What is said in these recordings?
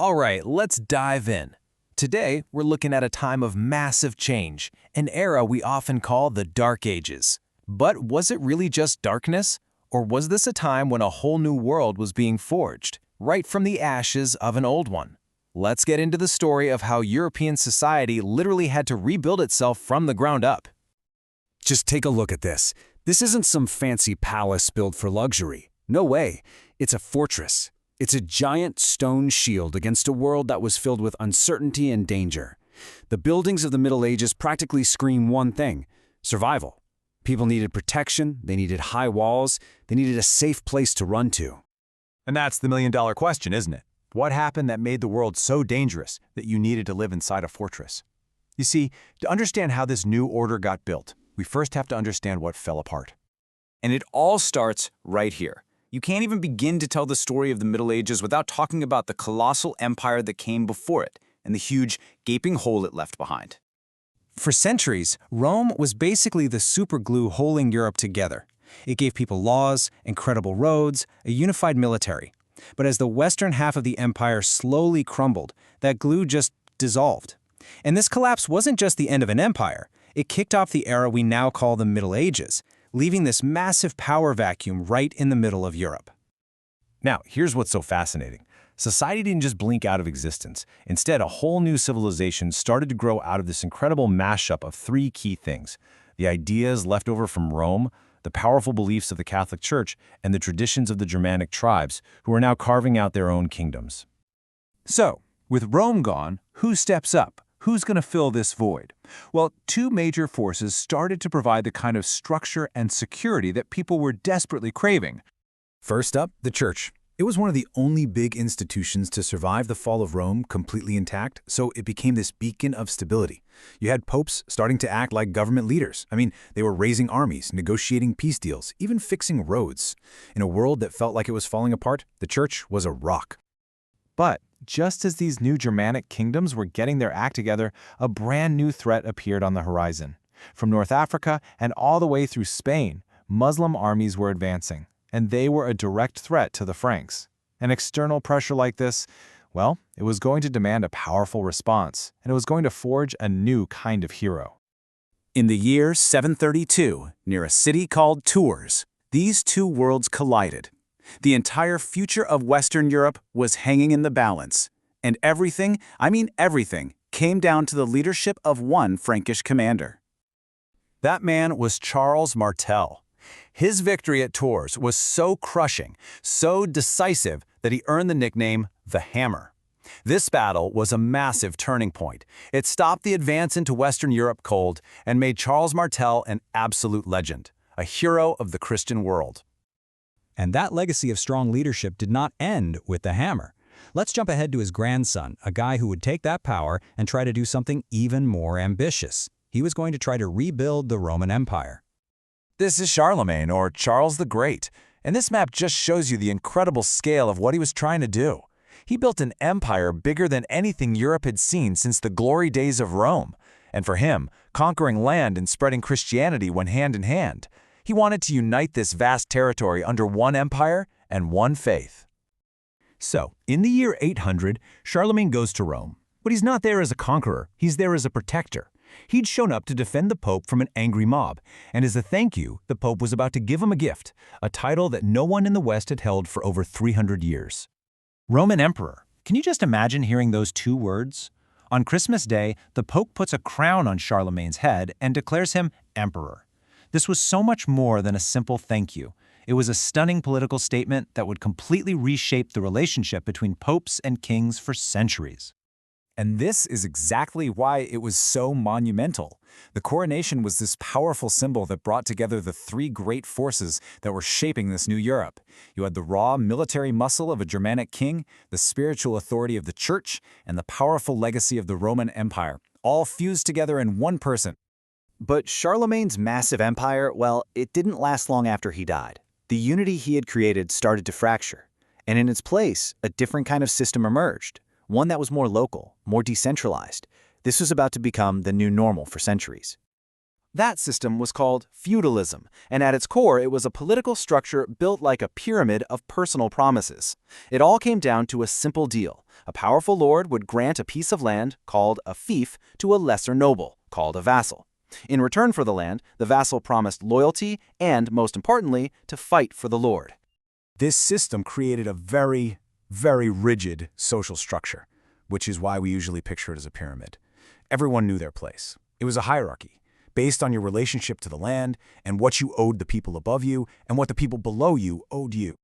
All right, let's dive in. Today, we're looking at a time of massive change, an era we often call the Dark Ages. But was it really just darkness? Or was this a time when a whole new world was being forged, right from the ashes of an old one? Let's get into the story of how European society literally had to rebuild itself from the ground up. Just take a look at this. This isn't some fancy palace built for luxury. No way. It's a fortress. It's a giant stone shield against a world that was filled with uncertainty and danger. The buildings of the Middle Ages practically scream one thing: survival. People needed protection, they needed high walls, they needed a safe place to run to. And that's the million-dollar question, isn't it? What happened that made the world so dangerous that you needed to live inside a fortress? You see, to understand how this new order got built, we first have to understand what fell apart. And it all starts right here. You can't even begin to tell the story of the Middle Ages without talking about the colossal empire that came before it and the huge, gaping hole it left behind. For centuries, Rome was basically the superglue holding Europe together. It gave people laws, incredible roads, a unified military. But as the western half of the empire slowly crumbled, that glue just dissolved. And this collapse wasn't just the end of an empire. It kicked off the era we now call the Middle Ages, leaving this massive power vacuum right in the middle of Europe. Now, here's what's so fascinating. Society didn't just blink out of existence. Instead, a whole new civilization started to grow out of this incredible mashup of three key things: the ideas left over from Rome, the powerful beliefs of the Catholic Church, and the traditions of the Germanic tribes, who are now carving out their own kingdoms. So, with Rome gone, who steps up? Who's going to fill this void? Well, two major forces started to provide the kind of structure and security that people were desperately craving. First up, the Church. It was one of the only big institutions to survive the fall of Rome completely intact, so it became this beacon of stability. You had popes starting to act like government leaders. They were raising armies, negotiating peace deals, even fixing roads. In a world that felt like it was falling apart, the Church was a rock. But just as these new Germanic kingdoms were getting their act together, a brand new threat appeared on the horizon. From North Africa and all the way through Spain, Muslim armies were advancing, and they were a direct threat to the Franks. An external pressure like this, well, it was going to demand a powerful response, and it was going to forge a new kind of hero. In the year 732, near a city called Tours, these two worlds collided. The entire future of Western Europe was hanging in the balance, and everything, everything, came down to the leadership of one Frankish commander. That man was Charles Martel. His victory at Tours was so crushing, so decisive, that he earned the nickname the Hammer. This battle was a massive turning point. It stopped the advance into Western Europe cold and made Charles Martel an absolute legend, a hero of the Christian world. And that legacy of strong leadership did not end with the hammer. Let's jump ahead to his grandson, a guy who would take that power and try to do something even more ambitious. He was going to try to rebuild the Roman Empire. This is Charlemagne, or Charles the Great, and this map just shows you the incredible scale of what he was trying to do. He built an empire bigger than anything Europe had seen since the glory days of Rome. And for him, conquering land and spreading Christianity went hand in hand. He wanted to unite this vast territory under one empire and one faith. So, in the year 800, Charlemagne goes to Rome. But he's not there as a conqueror, he's there as a protector. He'd shown up to defend the Pope from an angry mob, and as a thank you, the Pope was about to give him a gift, a title that no one in the West had held for over 300 years. Roman Emperor. Can you just imagine hearing those two words? On Christmas Day, the Pope puts a crown on Charlemagne's head and declares him emperor. This was so much more than a simple thank you. It was a stunning political statement that would completely reshape the relationship between popes and kings for centuries. And this is exactly why it was so monumental. The coronation was this powerful symbol that brought together the three great forces that were shaping this new Europe. You had the raw military muscle of a Germanic king, the spiritual authority of the Church, and the powerful legacy of the Roman Empire, all fused together in one person. But Charlemagne's massive empire, well, it didn't last long after he died. The unity he had created started to fracture, and in its place, a different kind of system emerged, one that was more local, more decentralized. This was about to become the new normal for centuries. That system was called feudalism, and at its core it was a political structure built like a pyramid of personal promises. It all came down to a simple deal. A powerful lord would grant a piece of land, called a fief, to a lesser noble, called a vassal. In return for the land, the vassal promised loyalty and, most importantly, to fight for the lord. This system created a very, very rigid social structure, which is why we usually picture it as a pyramid. Everyone knew their place. It was a hierarchy, based on your relationship to the land and what you owed the people above you and what the people below you owed you.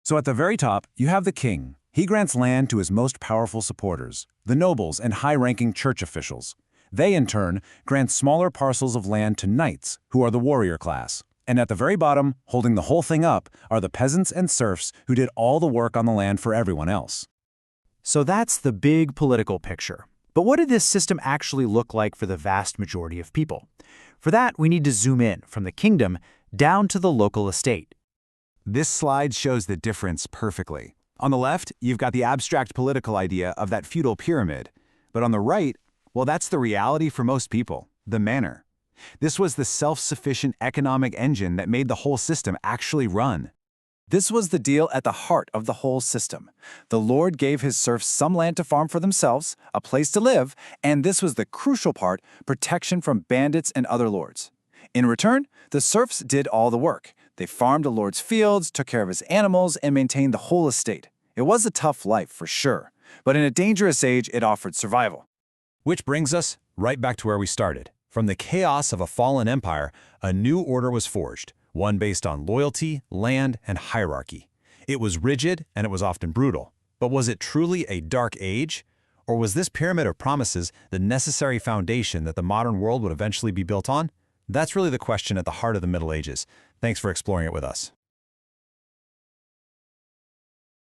So at the very top, you have the king. He grants land to his most powerful supporters, the nobles and high-ranking church officials. They, in turn, grant smaller parcels of land to knights, who are the warrior class. And at the very bottom, holding the whole thing up, are the peasants and serfs who did all the work on the land for everyone else. So that's the big political picture. But what did this system actually look like for the vast majority of people? For that, we need to zoom in from the kingdom down to the local estate. This slide shows the difference perfectly. On the left, you've got the abstract political idea of that feudal pyramid. But on the right, well, that's the reality for most people, the manor. This was the self-sufficient economic engine that made the whole system actually run. This was the deal at the heart of the whole system. The lord gave his serfs some land to farm for themselves, a place to live, and this was the crucial part, protection from bandits and other lords. In return, the serfs did all the work. They farmed the lord's fields, took care of his animals, and maintained the whole estate. It was a tough life, for sure, but in a dangerous age, it offered survival. Which brings us right back to where we started. From the chaos of a fallen empire, a new order was forged, one based on loyalty, land, and hierarchy. It was rigid and it was often brutal. But was it truly a dark age? Or was this pyramid of promises the necessary foundation that the modern world would eventually be built on? That's really the question at the heart of the Middle Ages. Thanks for exploring it with us.